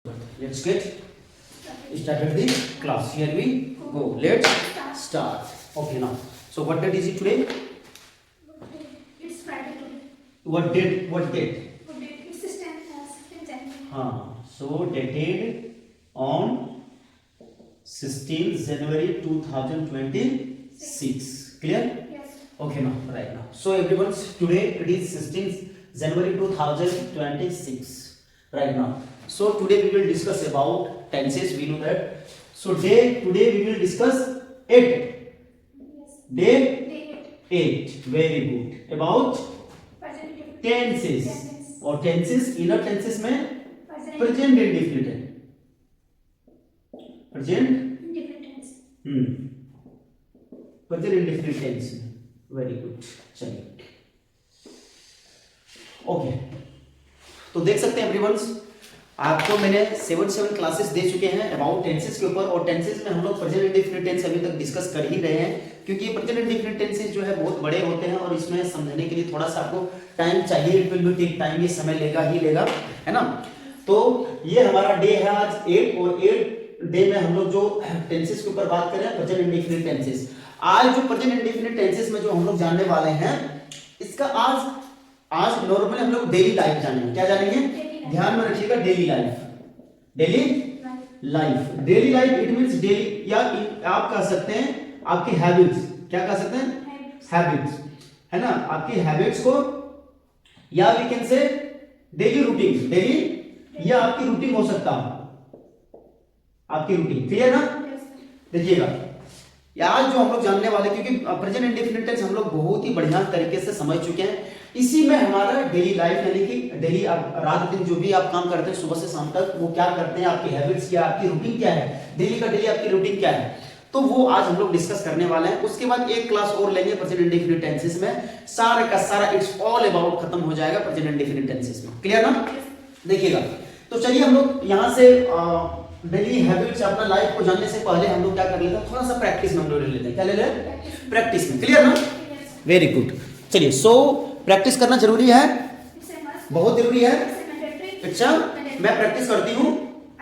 Let's get started the class. Here we go. Let's start. Okay, now. So what date is it today? It's Friday today. What date? What date? What date? It's 16th January. So dated on 16th January 2026. Clear? Yes. Okay, now right now. So everyone, today it is 16th January 2026. Right now. So today we will discuss about tenses. We know that. So today we will discuss 8. Yes. Day Day 8. Very good. About present tenses. tense. और tenses, inner tenses में Present present indefinite है. Present different tense. present indefinite tense. Very good. चलिए. Okay. तो देख सकते हैं everyone, आपको मैंने 7 क्लासेस दे चुके हैं अबाउट टेंसेस के ऊपर, और टेंसेस में हम लोग प्रेजेंट इंडेफिनिट टेंस अभी तक डिस्कस कर ही रहे हैं, क्योंकि ये प्रेजेंट इंडेफिनिट टेंसेस जो है बहुत बड़े होते हैं और इसमें समझने के लिए थोड़ा सा आपको टाइम चाहिए. It will be take time, ये समय लेगा ही लेगा, है ना. तो ये हमारा डे है आज 8, और 8 डे में हम लोग जो टेंसेस के ऊपर बात कर रहे हैं प्रेजेंट इंडेफिनिट टेंसेस. आज जो प्रेजेंट इंडेफिनिट टेंसेस में जो हम लोग जानने वाले हैं, इसका आज नॉर्मली हम लोग डेली लाइफ जानेंगे. क्या जानेंगे? ध्यान में रखिएगा, daily life. Daily life, daily life it means daily, या आप कह सकते हैं आपकी हैबिट्स. क्या कह सकते हैं? हैबिट्स, है ना. आपकी हैबिट्स को, या we can say daily routine. Daily या आपकी रूटीन हो सकता है, आपकी रूटीन. क्लियर ना? देखिएगा, आज जो हम लोग जानने वाले, क्योंकि प्रेजेंट इंडेफिनिट टेंस हम लोग बहुत ही बढ़िया तरीके से समझ चुके हैं. इसी में हमारा डेली लाइफ, यानी कि डेली आप रात दिन जो भी आप काम करते हैं सुबह से शाम तक, वो क्या करते हैं, आपकी हैबिट्स क्या, आपकी रूटीन क्या है, डेली का डेली आपकी रूटीन क्या है, तो वो आज हम लोग डिस्कस करने वाले हैं. उसके बाद एक क्लास और लेंगे प्रेजेंट इंडेफिनिट टेंसेस में. सारा का सारा इट्स ऑल अबाउट खत्म हो जाएगा प्रेजेंट इंडेफिनिट टेंसेस में. क्लियर ना? देखिएगा, तो चलिए हम लोग यहाँ से डेली हैबिट्स, अपना लाइफ को जानने से पहले हम लोग क्या कर लेते हैं, थोड़ा सा प्रैक्टिस में हम लोग ले लेते हैं. क्या ले लें? प्रैक्टिस में. क्लियर ना? Very good. चलिए, सो प्रैक्टिस करना जरूरी है, बहुत जरूरी है. अच्छा, मैं प्रैक्टिस करती हूँ.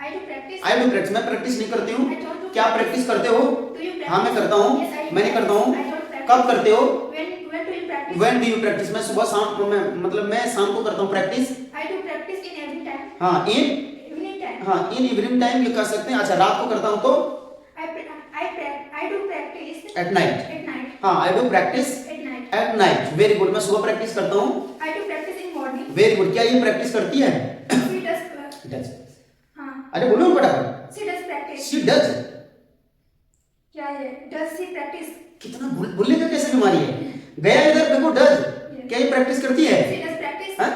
I do practice. मैं प्रैक्टिस नहीं करती हूँ. क्या प्रैक्टिस करते हो? हाँ, मैं करता हूँ. मैं नहीं करता हूँ. कब करते हो? When do you practice? मैं सुबह शाम को, मैं शाम को करता हूँ प्रैक्टिस. हाँ, इन इवनिंग टाइम ये कर सकते हैं. अच्छा, रात को करता हूँ तो एट नाइट. हाँ, I do practice at night. Very good. मैं सुबह प्रैक्टिस करता हूँ. Very good. क्या ये प्रैक्टिस करती है? डज. अरे बोलो फटाफट. She does. क्या है? Does she practice? कितना बोलने का कैसे बीमारी है? गया इधर देखो, डज. क्या ये प्रैक्टिस करती है? She does practice. हाँ?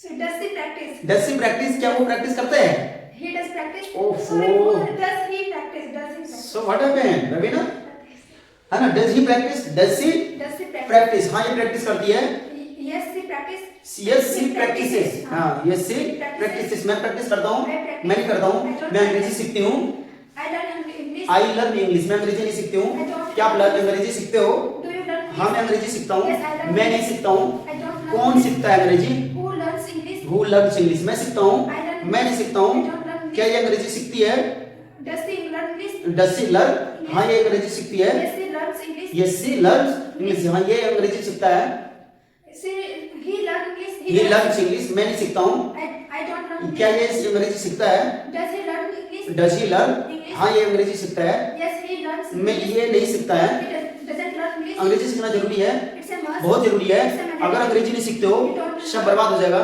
So does she practice? Does she practice. क्या वो प्रैक्टिस करते हैं? He does practice. Oh, Sorry, oh. does he practice? Does he practice? So what happened Raveena, है ना. Does he practice. Does she Does he practice? Practice. हाँ, ये practice करती है. Yes, she practice. Yes she practises. हाँ, yes she practises. मैं practice करता हूँ. मैं नहीं करता हूँ. मैं अंग्रेजी सीखती हूँ. I learn English. I learn English. मैं अंग्रेजी नहीं सीखती हूँ. क्या आप अंग्रेजी सीखते हो? Do you learn? हाँ, मैं अंग्रेजी सीखता हूँ. Yes, I learn मैं नहीं English. सीखता हूँ. I don't learn कौन English. सीखता है अंग्रेजी? Who learns English? Who learns English. मैं सीखता हूँ. I learn मैं नहीं सीखता हूँ. I don't learn क्या ये अंग्रेजी सीखती है? Does she learn English? Does she learn. हाँ, ये अंग्रेजी सीखती है. Yes, she learns English. Yes she learns English. हाँ, ये अंग्रेजी सीखता है. He learns English. He learns English. मैं नहीं सीखता हूँ. I don't learn English. क्या ये अंग्रेजी सीखता है? Does he learn English? Does he learn. English? हाँ, ये अंग्रेजी सीखता है. Yes, he learns. मैं ये नहीं सीखता है. He doesn't learn English. अंग्रेजी सीखना जरूरी है, It's a must. बहुत जरूरी है. It's a mandatory. अगर अंग्रेजी नहीं सीखते हो सब बर्बाद हो जाएगा.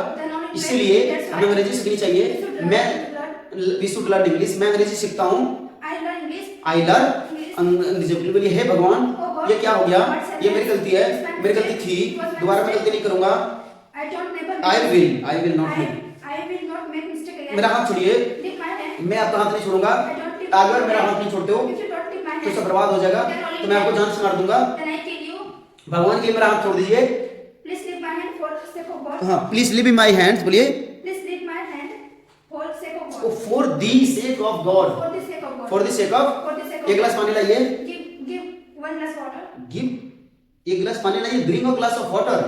इसीलिए हमें अंग्रेजी सीखनी चाहिए. मैं वी शुड लर्न इंग्लिश. मैं अंग्रेजी सीखता हूँ. I learn English. I learn अंग्रेजी. बोलिए हे भगवान, ये क्या हो गया? ये मेरी गलती है, मेरी गलती थी. दोबारा मैं गलती नहीं करूंगा. I don't never. I will not make. I will not make mistake again. मेरा हाथ छोड़िए. Leave my hand. मैं आपका हाथ नहीं छोड़ूंगा. I don't leave. अगर मेरा हाथ नहीं छोड़ते हो If you don't leave my तो hand, सब बर्बाद हो जाएगा. तो मैं आपको जान से मार दूंगा. then I kill you. भगवान के लिए मेरा हाथ छोड़ दीजिए. Please leave my hand for the sake of God. हाँ, प्लीज लीव माई हैंड्स. बोलिए. Please leave my hand for the sake of God. For the sake of God. For the sake of God. For the sake of. For the sake of एक गिलास पानी लाइए. Give one glass water. Give. एक गिलास पानी लाइए. Bring a glass of water.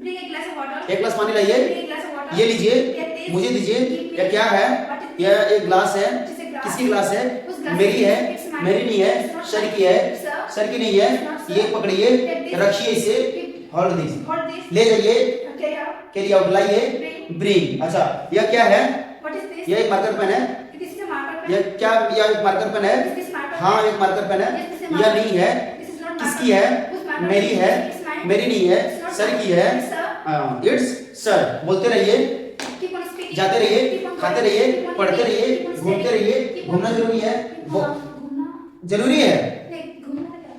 Bring a glass of water. एक गिलास पानी लाइए. Bring a glass of water. ये लीजिए. Get this. मुझे दीजिए. Give me. यह क्या है? What is यह एक ग्लास है, जिसे ग्लास किसकी ग्लास है? उस ग्लास मेरी है, it's mine. मेरी नहीं है, It's not सर mine. की है, Sir. सर की नहीं है, It's not sir. ये पकड़िए, Take this. रखिए इसे, Keep- hold this, Hold this. ले जाइए, Carry out. कैरी आउट, लाइए, Bring. ब्रिंग। अच्छा, यह क्या है? What is this? यह एक मार्कर पेन है, This is a marker pen. यह क्या, यह एक मार्कर पेन है? Is this marker हाँ, pen? एक मार्कर पेन है, Yes, this is a यह marker नहीं है, pen. This is not marker किसकी pen. है? Whose marker मेरी pen? है, It's mine. मेरी नहीं है, It's not सर mine. की है, It's sir. It's sir. बोलते रहिए, Keep on speaking. जाते रहिए, Keep on खाते going. रहिए, Keep on पढ़ते reading. रहिए, Keep on घूमते studying. रहिए, Keep on- घूमना जरूरी है, वो घूमना जरूरी है। नहीं, घूमना क्या?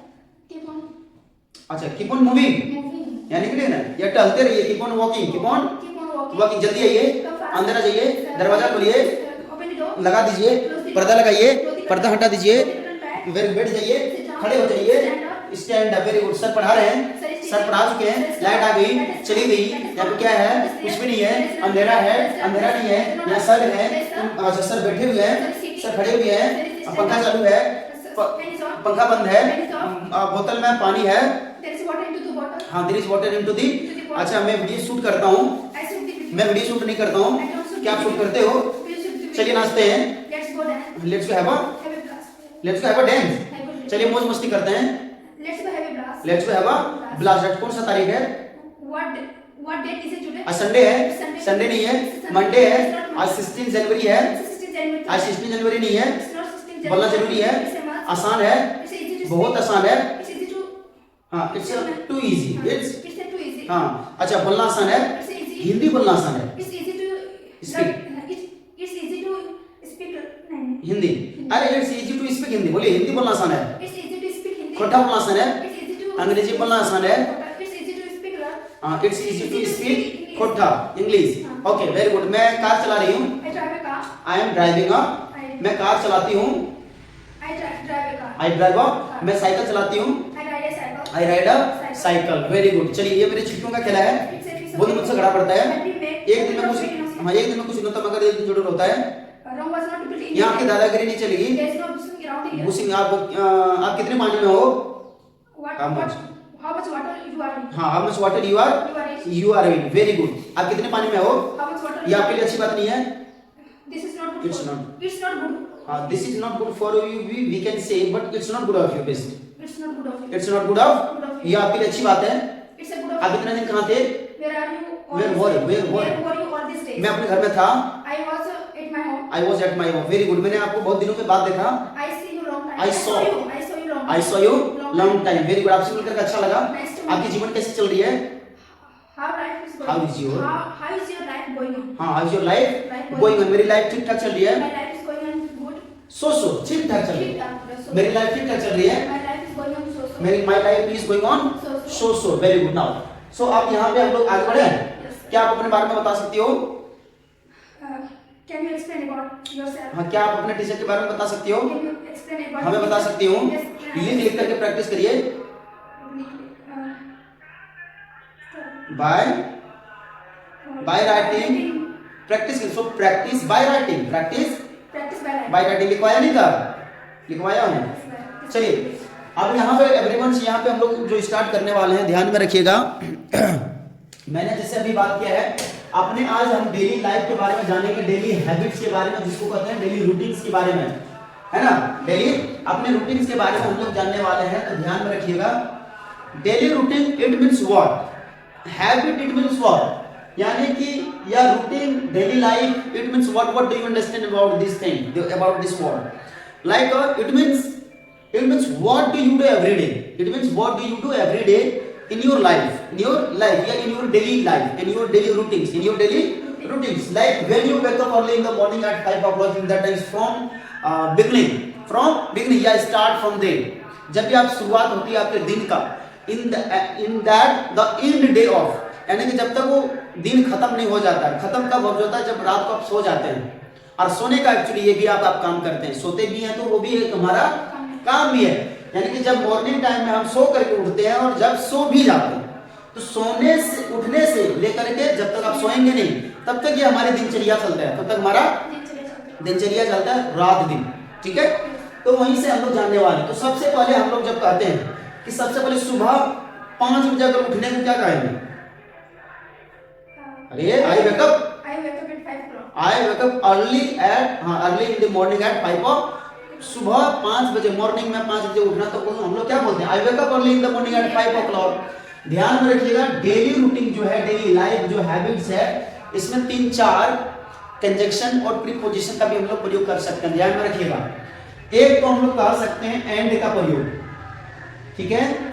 Keep on अच्छा, कीप ऑन मूविंग, moving. यानी कि ना, या टहलते रहिए, keep on walking, keep on Keep on walking. Walking. जल्दी आइए, Come fast. अंदर आ जाइए, दरवाजा खोलिए, Open the door. लगा दीजिए, पर्दा लगाइए, पर्दा हटा दीजिए, फिर बैठ जाइए, खड़े हो जाइए, stand up, very good. Sir पढ़ा रहे हैं, सर पढ़ा चुके हैं, लाइट आ गई, चली गई, यहाँ पे क्या है? कुछ भी नहीं है, अंधेरा है, अंधेरा नहीं है, यहाँ सर है, अच्छा सर बैठे हुए हैं, सर खड़े हुए हैं, पंखा चालू है, पंखा बंद है, बोतल में पानी है, There is water into the bottle. हाँ, there is water into the. अच्छा, मैं वीडियो शूट करता हूँ, I should be with मैं वीडियो शूट नहीं करता हूँ, क्या आप शूट करते हो? चलिए नाचते हैं, Let's go dance. Let's go have a, Have a blast. Let's go have a dance. Have a- चलिए मौज मस्ती करते हैं, Let's go have a blast. Let's go have a blast. कौन सा तारीख है? What date is it today? आज संडे है, Sunday. संडे नहीं है, It's Sunday. मंडे है, It's not आज Monday. 16 जनवरी है, 16 January. आज 16 जनवरी नहीं है, It's not 16 January. बोलना जरूरी है, It's a must. आसान है, It's easy to बहुत speak. आसान है, It's easy to. हाँ, it's too easy, it's, It's too easy. हाँ, अच्छा बोलना आसान है, It's easy. हिंदी बोलना आसान है, It's easy to Speak. It's easy to speak. नहीं. हिंदी, अरे it's easy to speak Hindi, बोलिए हिंदी बोलना आसान है, It's easy to speak Hindi. खोटा बोलना आसान है, It's easy to. अंग्रेजी बोलना आसान है, It's easy to speak. हाँ, इट्स इजी टू स्पीक खोटा इंग्लिश। Okay, very good. मैं कार चला रही हूँ, I drive a car. I am driving a, मैं कार चलाती हूँ, I drive a car. I drive a, मैं साइकिल चलाती हूँ, I ride a cycle. I ride a cycle. Very good. चलिए, ये मेरे चिट्ठियों का खेला है, It's a piece of वो तो मुझसे घड़ा पड़ता है, paper. एक दिन में कुछ, हाँ, एक दिन में कुछ नहीं होता, मगर एक दिन जरूर होता है। Rome was not built in यहाँ की India. दादागिरी नहीं चलेगी। There is no bushing around here. Bushing, आप कितने पानी में हो? How much? How much water you are in? हाँ, how much water You are in. You are in. Very good. आप कितने पानी में हो? How much water ये you आपके are लिए in? अच्छी बात नहीं है। This is not good. It's for- not. It's not good. हाँ, this is not good for you, we can say, but it's not good of you best, It's not good of you. It's not good of, ये आपके लिए अच्छी बात है। It's a good of आप इतने दिन कहाँ थे? Where are you? all Where these were you? days? Where were you? Where were you all these days? मैं अपने घर में था, I was at my home. I was at my home. Very good. मैंने आपको बहुत दिनों के बाद देखा, I see you long time. I saw. you. I saw you long time. I saw you long time. Very good. आपसे मिलकर अच्छा लगा। Nice to meet आपकी you. जीवन कैसी चल रही है? How life is going? How is your- How is your life going on? हाँ, how is your life Life going on? मेरी लाइफ ठीक ठाक चल रही है, My life is going on good. सो ठीक ठाक चल रही है, ठीक-ठाक, so- मेरी लाइफ ठीक ठाक चल रही है, My life is going on so. मेरी my life is going on So. So. Very good. Now so आप यहाँ पे हम लोग आगे बढ़े। Yes. क्या आप अपने बारे में बता सकती हो? Can you explain about yourself? हाँ, क्या आप अपने टीचर के बारे में बता सकती हो? Can you explain about? हमें बता सकती हूँ। Yes. लिख करके प्रैक्टिस करिए। Uh, by writing practice. So practice by writing, practice Practice by life. By writing. लिखवाया नहीं था? लिखवाया हूँ। चलिए, अब यहाँ पे एवरीवन, यहाँ पे हम लोग जो स्टार्ट करने वाले हैं, ध्यान में रखिएगा। मैंने जैसे अभी बात किया है, अपने आज हम डेली लाइफ के बारे में जानेंगे, डेली हैबिट्स के बारे में, जिसको कहते हैं डेली रूटीन्स के बारे में, है ना। डेली अपने रूटीन्स के बारे में हम लोग जानने वाले हैं, तो ध्यान में रखिएगा। Daily routine it means what, habit it means what, यानी कि या routine daily life it means what, what do you understand about this thing, about this word. Like it means what do you do every day, it means what do you do every day in your life, yeah, in your daily life, in your daily routines, like when you wake up early in the morning at 5 o'clock, that is from beginning, yeah, start from day, जब भी आप शुरुआत होती है आपके दिन का, in that the end day of, यानी कि जब तक वो दिन खत्म नहीं हो जाता है। खत्म कब हो जाता है? जब रात को आप सो जाते हैं। और सोने का एक्चुअली ये भी आप काम करते हैं, सोते भी हैं तो वो भी एक हमारा काम भी है। यानी कि जब मॉर्निंग टाइम में हम सो करके उठते हैं और जब सो भी जाते हैं, तो सोने से उठने से लेकर के जब तक आप सोएंगे नहीं, तब तक ये हमारी दिनचर्या चलता है, तब तक हमारा दिनचर्या चलता है, रात दिन। ठीक है, तो वहीं से हम लोग जानने वाले। तो सबसे पहले हम लोग जब कहते हैं कि सबसे पहले सुबह 5 बजे अगर उठने को क्या कहेंगे? अरे I wake up I wake up at 5 o'clock. I wake up early at, हाँ early in the morning at 5 o'clock, सुबह 5 बजे, मॉर्निंग में 5 बजे उठना, तो हम लोग क्या बोलते हैं, I wake up early in the morning at 5 o'clock। ध्यान में रखिएगा डेली रूटीन जो है, डेली लाइफ जो हैबिट्स है, इसमें 3-4 कंजक्शन और प्रीपोजिशन का भी हम लोग प्रयोग कर सकते हैं, ध्यान में रखिएगा। एक तो हम लोग कह सकते हैं एंड का प्रयोग, ठीक है,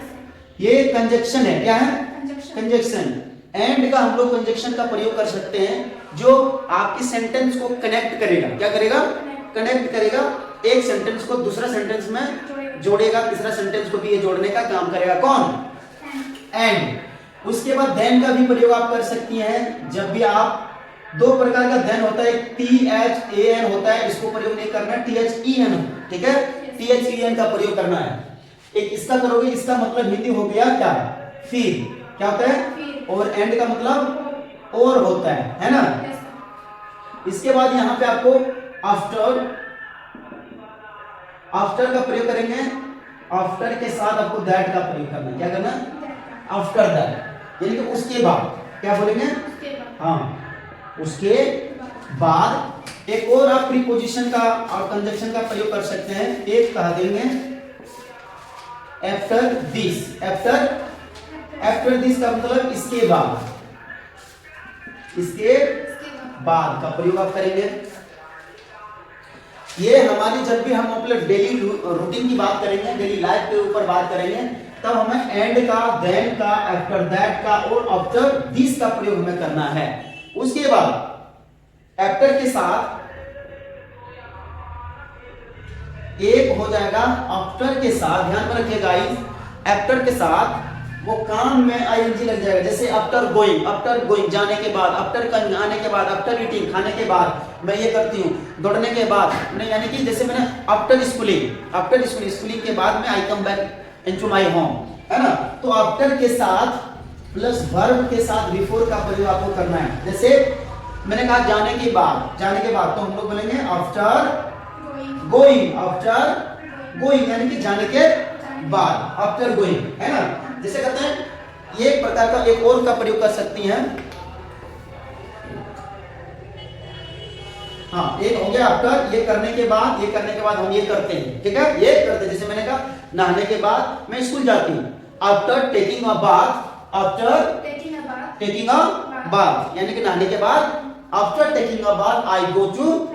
ये कंजक्शन है, क्या है, कंजक्शन। एंड का हम लोग कंजक्शन का प्रयोग कर सकते हैं जो आपकी सेंटेंस को कनेक्ट करेगा, क्या करेगा, कनेक्ट करेगा, एक सेंटेंस को दूसरा सेंटेंस में जोड़ेगा, तीसरा सेंटेंस को भी ये जोड़ने का काम करेगा, कौन, एंड। उसके बाद देन का भी प्रयोग आप कर सकती हैं, जब भी आप, 2 प्रकार का देन होता है, एक THAN होता है, इसको प्रयोग नहीं करना है, THEN, ठीक है, THEN का प्रयोग करना है। एक इसका करोगे, इसका मतलब हिंदी हो गया क्या, फिर, क्या होता है, और एंड का मतलब और होता है ना। इसके बाद यहाँ पे आपको आफ्टर, आफ्टर का प्रयोग करेंगे, आफ्टर के साथ आपको दैट का प्रयोग करना है, क्या करना, आफ्टर दैट, यानी कि उसके बाद, क्या बोलेंगे, हाँ उसके बाद। एक और आप प्रीपोजिशन का और कंजक्शन का प्रयोग कर सकते हैं, एक कह देंगे आफ्टर दिस, आफ्टर दिस का मतलब इसके बाद, इसके बाद का प्रयोग आप करेंगे। ये हमारी, जब भी हम अपने डेली रूटीन की बात करेंगे, डेली लाइफ के ऊपर बात करेंगे, तब हमें एंड का, देन का, आफ्टर दैट का और आफ्टर दिस का प्रयोग हमें करना है। उसके बाद आफ्टर के साथ एक हो जाएगा, आफ्टर के साथ ध्यान में रखिएगा गाइस, आफ्टर के साथ वो काम में आईएनजी लग जाएगा, जैसे आफ्टर गोइंग जाने के बाद, आफ्टर कमिंग आने के बाद, आफ्टर ईटिंग खाने के बाद, मैं ये करती हूँ, दौड़ने के बाद, मैंने यानी कि जैसे मैंने आफ्टर स्कूलिंग के बाद में I come back into my home, है ना। तो आफ्टर के साथ प्लस वर्ब के साथ बिफोर का प्रयोग आपको करना है। जैसे मैंने कहा जाने के बाद, तो हम लोग बोलेंगे आफ्टर गोइंग, यानी कि जाने के बाद, आफ्टर गोइंग, है ना। जैसे कहते हैं, ये एक प्रकार का एक और का प्रयोग कर सकती हैं, हाँ एक हो गया आफ्टर, ये करने के बाद हम ये करते हैं, ठीक है, ये करते हैं। जैसे मैंने कहा नहाने के बाद मैं स्कूल जाती हूँ, आफ्टर टेकिंग अ बाथ, यानी कि नहाने के बाद, after taking a bath I go to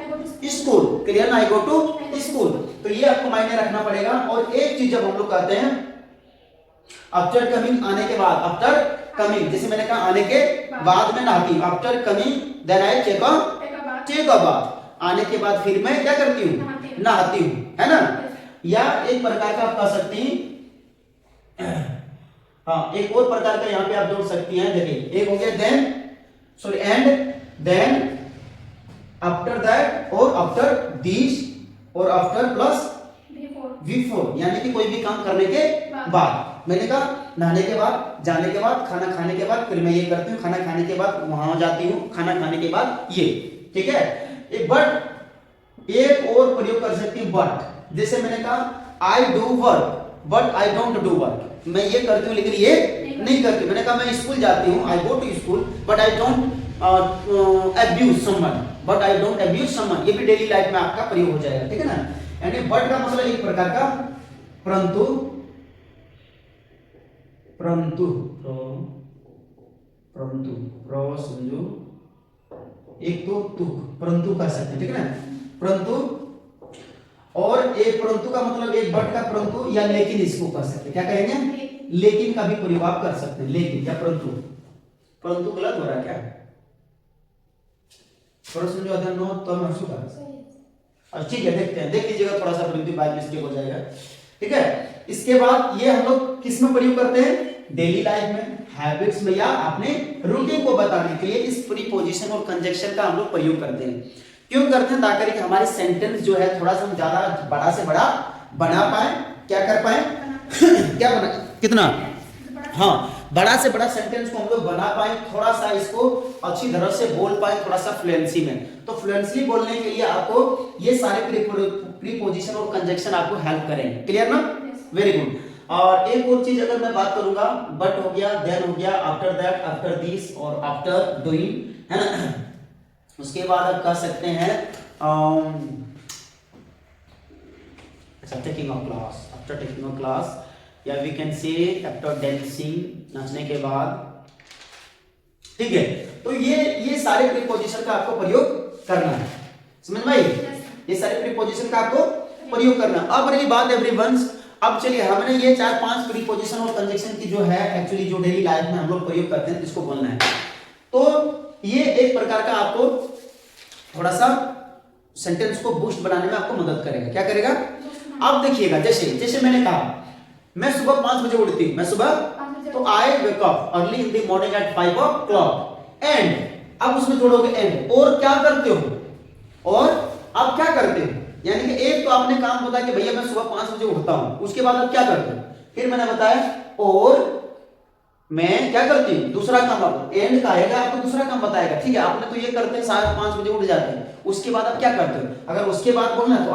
school, clear ना, आई गो टू स्कूल। तो ये आपको मायने रखना पड़ेगा। और एक चीज जब हम लोग कहते हैं आफ्टर कमिंग, आने के बाद, आफ्टर कमिंग, जैसे मैंने कहा आने के बाद में नहाती हूँ, after coming then I take a bath, आने के बाद फिर मैं क्या करती हूँ, नहाती हूँ, है ना। या एक प्रकार का आप कह सकती हैं, हाँ एक और प्रकार का यहाँ पे आप जोड़ सकती हैं, देखिए एक हो गया एंड, देन, आफ्टर दैट और आफ्टर दिस और आफ्टर प्लस बिफोर, यानी कि कोई भी काम करने के बाद। मैंने कहा नहाने के बाद, जाने के बाद, खाना खाने के बाद, फिर मैं ये करती हूँ, खाना खाने के बाद वहां जाती हूँ, खाना खाने के बाद ये, ठीक है। बट एक और प्रयोग कर सकती हूँ बट, जैसे मैंने कहा I do work but I don't do work, मैं ये करती हूँ लेकिन ये नहीं करती। मैंने कहा मैं स्कूल जाती हूँ, I go to school but I don't abuse someone, ये भी डेली लाइफ में आपका प्रयोग हो जाएगा, ठीक है ना। यानी बट का मतलब एक प्रकार का परंतु, समझो, एक तो तुक, परंतु कह सकते हैं, ठीक है ना, परंतु। और एक परंतु का मतलब एक बट का परंतु या लेकिन, इसको कह सकते हैं, क्या कहेंगे, लेकिन का भी प्रयोग आप कर सकते हैं, लेकिन या परंतु गलत हो रहा है क्या, थोड़ा समझो अदर नो तो मैं हंसूंगा। अच्छा ठीक है, देखते हैं, देख लीजिएगा, थोड़ा सा परंतु बाय मिस्टेक हो जाएगा, ठीक है। इसके बाद ये हम लोग किस में प्रयोग करते हैं, डेली लाइफ में, हैबिट्स में, या अपने रूटीन को बताने के लिए इस प्रीपोजिशन और कंजक्शन का हम लोग प्रयोग करते हैं। क्यों करते हैं, ताकि कि हमारे सेंटेंस जो है थोड़ा सा हम ज्यादा बड़ा से बड़ा बना पाए, क्या कर पाए क्या बना, कितना, हाँ बड़ा से बड़ा सेंटेंस को हम लोग बना पाए, थोड़ा सा इसको अच्छी तरह से बोल पाए, थोड़ा सा फ्लुएंसी में। तो फ्लुएंसी बोलने के लिए आपको ये सारे प्रीपोजिशन और कंजक्शन आपको हेल्प करेंगे, क्लियर ना, वेरी गुड। और एक और चीज अगर मैं बात करूंगा, बट हो गया, देन हो गया, आफ्टर दैट, आफ्टर दिस और आफ्टर डूइंग, है ना। उसके बाद आप कह सकते हैं अच्छा taking a class, after taking a class, या we can say after dancing, नाचने के बाद। ठीक है, तो ये सारे प्रीपोजिशन का आपको प्रयोग करना है, समझ में आई? ये सारे प्रीपोजिशन का आपको प्रयोग करना। अब रही बात एवरीवंस, अब चलिए हमने ये 4-5 प्रीपोजिशन और कंजक्शन की जो है एक्चुअली जो डेली लाइफ में हम लोग प्रयोग करते हैं इसको बोलना है। तो ये एक प्रकार का आपको थोड़ा सा सेंटेंस को बूस्ट बनाने में आपको मदद करेगा। क्या करेगा? अब देखिएगा, जैसे मैंने कहा मैं सुबह 5 बजे उठती हूँ, मैं सुबह, तो I wake up early in the morning at 5 o'clock and, अब उसमें जोड़ोगे एंड, और क्या करते हो, और अब क्या करते हो, यानी कि एक तो आपने काम बताया कि भैया मैं सुबह 5 बजे उठता हूं, उसके बाद आप क्या करते हो, फिर मैंने बताया और मैं क्या करती हूँ, दूसरा काम आप एंड का आएगा, आपको दूसरा काम बताएगा। ठीक है, आपने तो ये करते हैं 5:30 बजे उठ जाते हैं, उसके बाद आप क्या करते हो, अगर उसके बाद बोलना है तो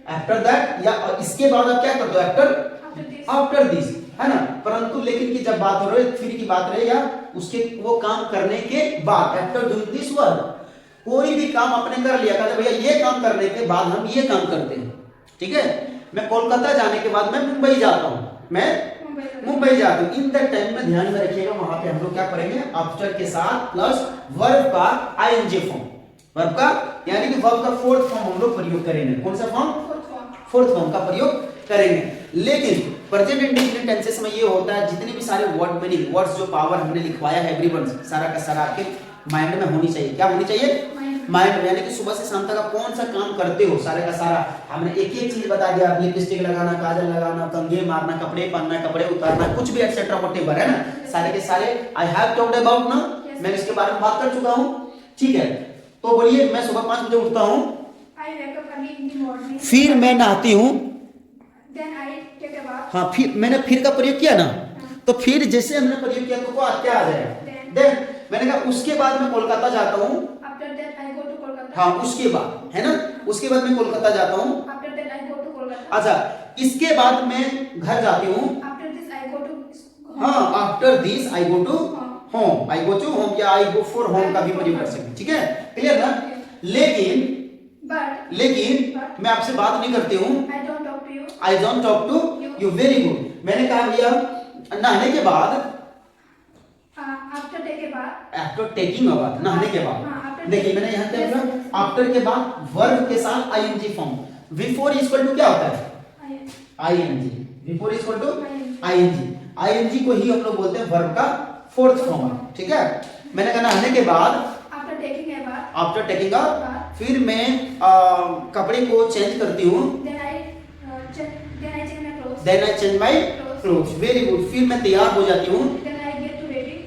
आफ्टर दैट, या इसके बाद आप क्या करते हो, आफ्टर दिस, है ना। परंतु लेकिन की जब बात हो रही है फिर की बात रहे या उसके वो काम करने के बाद, आफ्टर डूइंग दिस वर्क, कोई भी काम आपने कर लिया, कहते भैया ये काम करने के बाद हम ये काम करते हैं। ठीक है, मैं कोलकाता जाने के बाद मैं मुंबई जाता हूं, मैं मुंबई जाता हूं। इन दैट टाइम में ध्यान में रखिएगा, वहां पे हम लोग क्या करेंगे, आफ्टर के साथ प्लस वर्ब का आईएनजी फॉर्म, वर्ब का यानी कि वर्ब का फोर्थ फॉर्म हम लोग प्रयोग करेंगे। कौन सा फॉर्म? फोर्थ फॉर्म का प्रयोग करेंगे। लेकिन प्रेजेंट इंडेफिनिट टेंसेस में ये होता है, जितने भी सारे वर्ड मीनिंग, वर्ड्स जो पावर हमने लिखवाया है एवरीवन, सारा का सारा आपके माइंड में होनी चाहिए। क्या होनी चाहिए? माइंड में, यानी कि सुबह से शाम तक आप कौन सा काम करते हो, सारे का सारा हमने एक एक चीज बता दिया। लिपस्टिक लगाना, काजल लगाना, कंघे मारना, कपड़े पहनना, कपड़े उतारना, कुछ भी एक्सेट्रा व्हाटएवर, है ना, सारे के सारे आई हैव टॉक्ड अबाउट ना, मैं इसके बारे में बात कर चुका हूं। ठीक है, तो बोलिए मैं सुबह 5 बजे उठता हूं, फिर मैं नहाती हूं, हाँ, फिर मैंने फिर का प्रयोग किया ना, तो फिर जैसे हमने प्रयोग किया तो क्या आ जाएगा, देन मैंने कहा उसके बाद मैं कोलकाता जाता हूँ, हाँ उसके बाद, है ना, उसके बाद मैं कोलकाता जाता हूँ। अच्छा, इसके बाद मैं घर जाती हूँ, हाँ after this I go to home, I go to home या आई गो फॉर होम का भी प्रयोग कर सकते। ठीक है, क्लियर ना। लेकिन मैं आपसे बात नहीं करती हूँ, I don't talk to you, very good. मैंने कहा भैया नहाने के बाद, आफ्टर टेकिंग अ बाथ, नहाने के बाद, देखिए मैंने यहाँ क्या बोला, आफ्टर के बाद वर्ब के साथ ING form, before equal to क्या होता है, ING, before equal to ING, ING को ही हम लोग बोलते हैं वर्ब का फोर्थ फॉर्म। ठीक है, मैंने कहा नहाने के बाद, आफ्टर टेकिंग अ, फिर मैं कपड़े को चेंज करती हूँ, then I change my clothes, very good. फिर मैं तैयार हो जाती हूँ,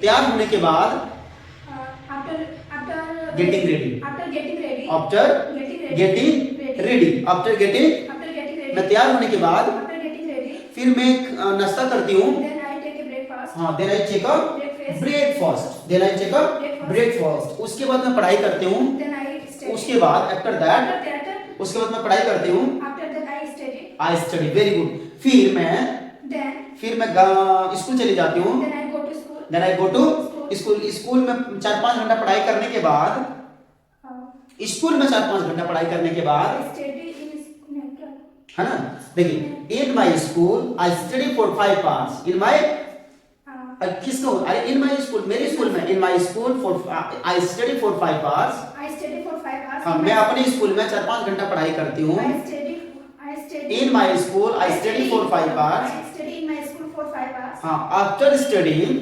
तैयार होने के बाद गेटिंग रेडी, आफ्टर गेटिंग, मैं तैयार होने के बाद फिर मैं नाश्ता करती हूँ, हाँ, then I check up breakfast, उसके बाद मैं पढ़ाई करती हूँ, उसके बाद आफ्टर दैट, उसके बाद मैं पढ़ाई करती हूँ, आई स्टडी, वेरी गुड। फिर मैं स्कूल चली जाती हूँ, then I go to school में 4-5 घंटा पढ़ाई करने के बाद, स्कूल में 4-5 घंटा पढ़ाई करने के बाद, है ना, देखिए in my school I study for 5 hours, in my, किसको, अरे इन माई स्कूल, मेरे स्कूल में, in my school for I study for 5 hours, हाँ, मैं अपने स्कूल में 4-5 घंटा पढ़ाई करती हूँ, in my school I study for 5 hours, हाँ, after studying,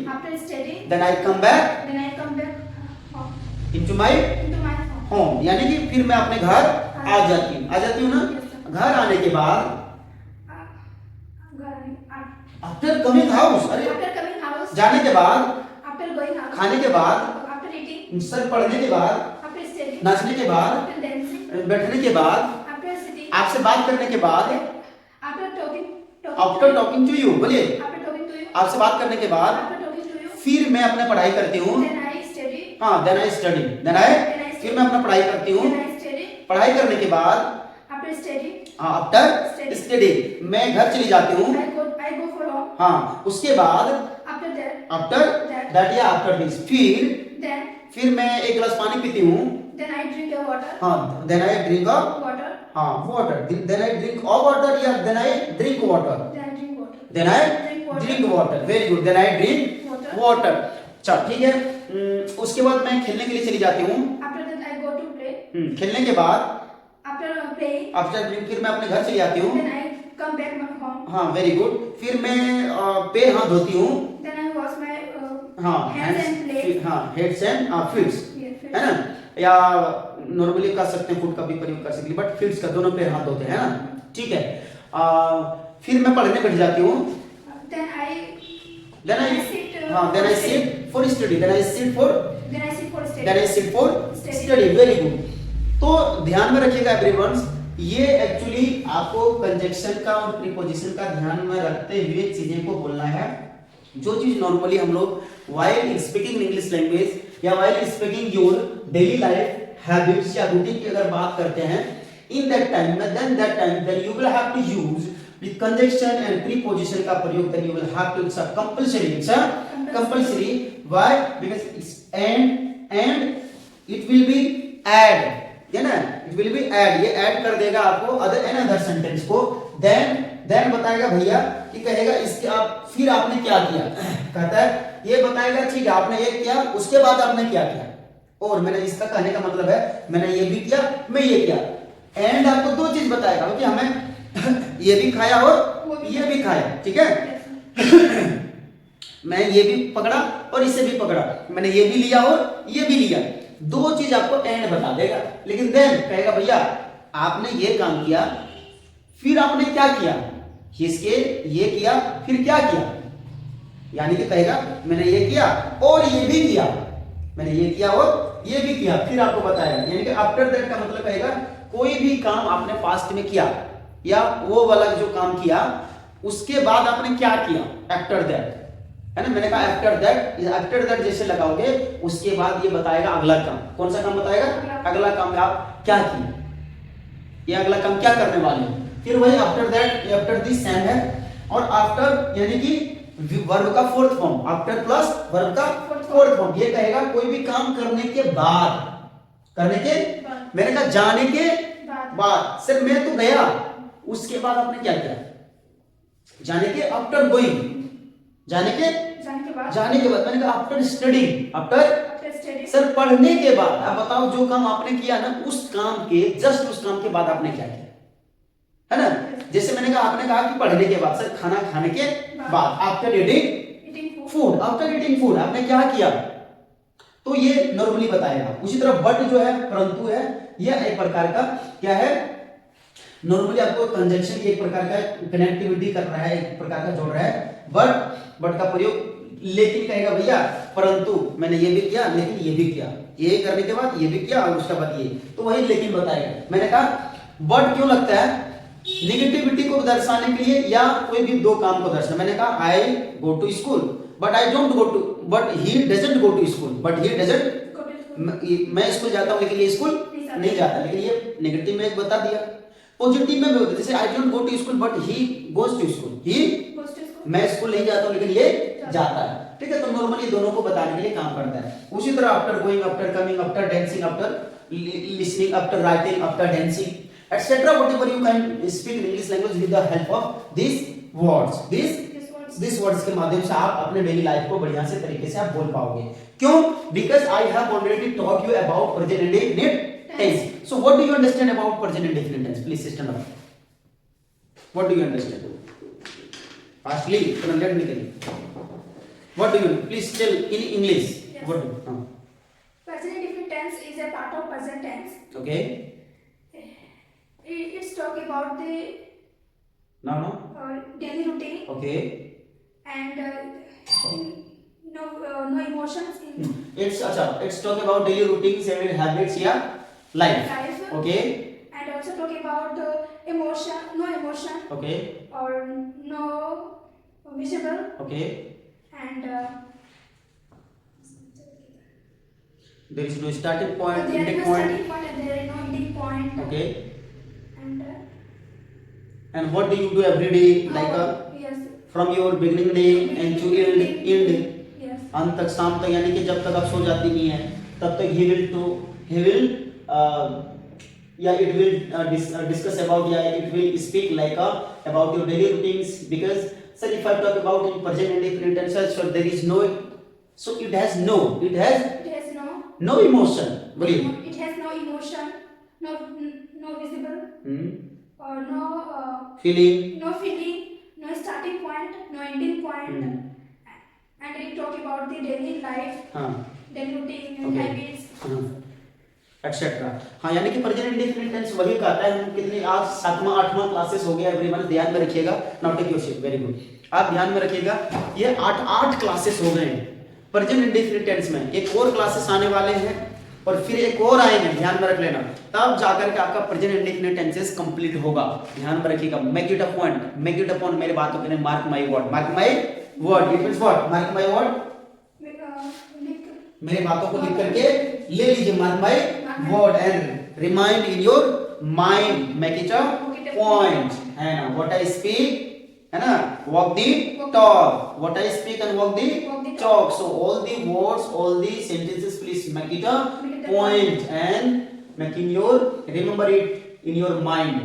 then I come back into my home, यानी कि फिर मैं अपने घर आ जाती हूँ ना। घर आने के बाद, आफ्टर कमिंग हाउस, अरे जाने के बाद, खाने के बाद, सर पढ़ने के बाद, नाचने के बाद, बैठने के बाद, आपसे बात करने के बाद, आफ्टर टॉकिंग टू यू, बोलिए, आपसे बात करने के बाद, फिर मैं अपने पढ़ाई करती हूँ, हाँ, देन आई स्टडी, फिर मैं अपना पढ़ाई करती हूँ, पढ़ाई करने के बाद, आफ्टर स्टडी मैं घर चली जाती हूँ, हाँ, उसके बाद आफ्टर दैट या आफ्टर दिस, फिर फिर मैं एक गिलास पानी पीती हूँ, then I drink a water. हाँ then I drink a Water. हाँ water, then I drink a water या then I drink water, Then I drink water. Then I Drink water. Drink water, very good, then I drink Water. Water. चल ठीक है, उसके बाद मैं खेलने के लिए चली जाती हूँ। After that I go to play. खेलने के बाद After playing, आफ्टर ड्रिंक फिर मैं अपने घर चली जाती हूँ। then I come back my home. हाँ वेरी गुड, फिर मैं पैर हाथ धोती हूँ, Then I wash my हाँ hands and plate. हाँ हेड्स एंड फीट्स, Yes, है ना, या नॉर्मली कर सकते हैं, फुट का भी प्रयोग कर सकते हैं, बट फीट्स का दोनों पैर हाथ धोते हैं, है ना, ठीक है। फिर मैं पढ़ने बैठ जाती हूँ, Then I then I sit. हाँ then I sit for study, then I sit for Then I sit for study. Then I sit for study, very good. तो ध्यान में रखिएगा एवरीवन, ये एक्चुअली आपको कंजक्शन का और प्रीपोजिशन का ध्यान में रखते हुए चीजें को बोलना है। जो चीज नॉर्मली हम लोग व्हाइल स्पीकिंग इंग्लिश लैंग्वेज या while speaking your daily life habits या रूटीन की अगर बात करते हैं, in that time then you will have to use the conjunction and preposition का प्रयोग, then you will have to, it's compulsory, why, because it's and it will be add, है ना, इट विल बी ऐड, ये add कर देगा आपको other sentence को, then बताएगा भैया कि कहेगा इसके आप फिर आपने क्या किया, कहता है ये बताएगा ठीक है आपने ये किया, उसके बाद आपने क्या किया, और मैंने इसका कहने का मतलब है मैंने ये भी किया, मैं ये किया, एंड आपको दो चीज बताएगा कि हमें ये भी खाया और ये भी खाया, ठीक है। मैं ये भी पकड़ा और इसे भी पकड़ा, मैंने ये भी लिया और ये भी लिया, दो चीज आपको एंड बता देगा। लेकिन देन कहेगा भैया आपने ये काम किया, फिर आपने क्या किया, इसके ये किया, फिर क्या किया, यानी कि कहेगा मैंने ये किया और ये भी किया, मैंने ये किया और ये भी किया, फिर आपको बताएगा, यानी कि आफ्टर दैट का मतलब कहेगा कोई भी काम आपने पास्ट में किया या वो वाला जो काम किया उसके बाद आपने क्या किया, आफ्टर दैट, है ना, मैंने कहा आफ्टर दैट जैसे लगाओगे उसके बाद ये बताएगा अगला काम, कौन सा काम बताएगा, अगला काम आप क्या किए, ये अगला काम क्या करने वाले हो, फिर वही after that, after this same है, और आफ्टर यानी कि वर्ब का fourth form, after plus verb का फोर्थ फॉर्म, ये कहेगा कोई भी काम करने के बाद, मैंने कहा जाने के बाद, सिर्फ मैं तो गया उसके बाद आपने क्या किया, जाने के आफ्टर गोइंग, जाने के बाद, मैंने कहा आफ्टर स्टडिंग, आफ्टर सर पढ़ने के बाद, अब बताओ जो काम आपने किया ना उस काम के जस्ट उस काम के बाद आपने क्या किया, है ना, जैसे मैंने कहा आपने कहा कि पढ़ने के बाद, सर खाना खाने के बाद, after eating food, after eating food आपने क्या किया, तो ये नॉर्मली बताएगा। उसी तरह बट जो है, परंतु है, यह एक प्रकार का क्या है, नॉर्मली आपको कंजक्शन की एक प्रकार का कनेक्टिविटी कर रहा है, एक प्रकार का जोड़ रहा है, बट का प्रयोग, लेकिन कहेगा भैया परंतु मैंने ये भी किया लेकिन ये भी किया, ये करने के बाद ये भी किया और उसके बाद ये, तो वही लेकिन बताएगा। मैंने कहा बट क्यों लगता है, निगेटिविटी को दर्शाने के लिए या कोई भी दो काम को दर्शाने, मैंने कहा I go to school but I don't go to, but he doesn't go to school, but he doesn't, मैं स्कूल जाता हूं लेकिन ये स्कूल नहीं जाता, लेकिन ये नेगेटिव में एक बता दिया, पॉजिटिव में भी होता है, जैसे I don't go to school but he goes to school, ही मैं स्कूल नहीं जाता हूं लेकिन ये जाता है, ठीक है, तो नॉर्मली दोनों को बताने के लिए काम करता है। उसी तरह after going, after coming, after dancing, after listening, after writing, after dancing, etc. whatever you can speak in English language with the help of these words, these words के माध्यम से आप अपने डेली लाइफ को बढ़िया से तरीके से आप बोल पाओगे। क्यों? Because I have already taught you about present indefinite tense. So what do you understand about present indefinite tense? Please stand up. What do you understand? Fastly, let me tell you. What do you? Please tell in English. Yes. What do you? Present indefinite tense is a part of present tense. Okay. It's talk about the No. daily routine. Okay. And no emotions in It's talk about daily routines and habits, yeah, life. Okay. And also talk about no emotion. Okay. Or no visible. Okay. And there is no starting point, there is ending no point. starting point and there is no ending point. Okay. And what do you do every day, like yes. from your beginning day and to end Yes. अंत तक, शाम तक, यानी कि जब तक आप सो जाती नहीं है, तब तक he will it will discuss about, it will speak like about your daily routines. Because sir, if I talk about in present indefinite tense, so there is no, so it has no It has no emotion. बोलिए. it has no emotion, no visible, or no Feeling. no starting point, no ending point. And we talk about the daily life, हाँ. daily routine and Okay. habits. Etcetera. हाँ, यानी कि present indefinite tense वही कहता है. हम कितने आज 7वां 8वां क्लासेस हो गया एवरीवन, ध्यान में रखिएगा. Now take your sheet, very good. आप ध्यान में रखिएगा, ये 8 क्लासेस हो गए हैं प्रेजेंट इंडेफिनिट टेंस में. एक और क्लासेस आने वाले हैं और फिर एक और आएंगे, ध्यान में रख लेना. तब जाकर के आपका प्रेजेंट इंडेफिनिट टेंसेस कंप्लीट होगा. ध्यान में रखिएगा. Make it a point, make it a point. मेरे बातों के लिए mark my word, mark my word. It means what? Mark my word. मेरी बातों को लिख करके ले लीजिए, mark my word, and remind in your mind, make it a point. है ना, व्हाट आई स्पीक, है ना, walk the talk, what I speak and walk the talk. So all the words, all the sentences, please make it a point and make in your, remember it in your mind.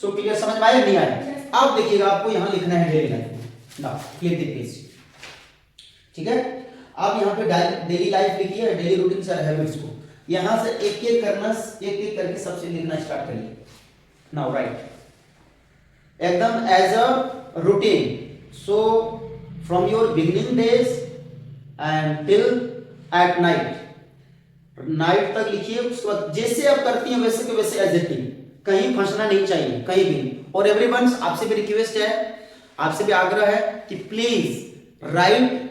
So clear, समझ में आया नहीं आया? अब देखिएगा, आपको यहाँ लिखना है daily life. Now clear the page. ठीक है, आप यहाँ पे डेली लाइफ लिखिए, डेली रूटीन्स और हैबिट्स को यहाँ से एक एक करके सबसे लिखना स्टार्ट करिए. नाउ राइट एकदम as a routine. So from your beginning days and till at night तक लिखिए. उसके बाद जैसे आप करती हैं वैसे के वैसे एज इट इज, कहीं फंसना नहीं चाहिए कहीं भी. और एवरीवन, आपसे भी रिक्वेस्ट है, आपसे भी आग्रह है कि please right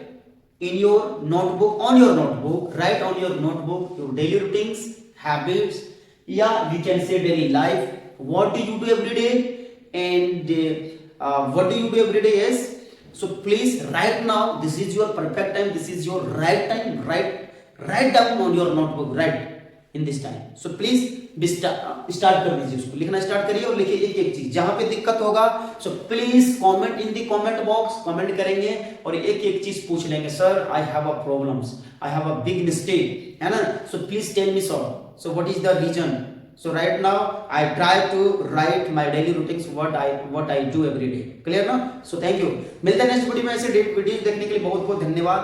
in your notebook, on your notebook, write on your notebook your daily routines, habits, yeah, we can say daily life. What do you do every day, and what do you do every day? Yes, so please write now. This is your perfect time, this is your right time. Write down on your notebook, write in this time. So please start कर दीजिए, उसको लिखना start करिए और लिखिए एक एक चीज. जहां पे दिक्कत होगा so please comment in the comment box, comment करेंगे और एक एक चीज पूछ लेंगे. Sir I have a problems, I have a big mistake, है ना, so please tell me so what is the reason. So right now I try to write my daily routines, what I do every day. Clear ना? So thank you. मिलते हैं next video में. ऐसे videos देखने के लिए बहुत बहुत धन्यवाद.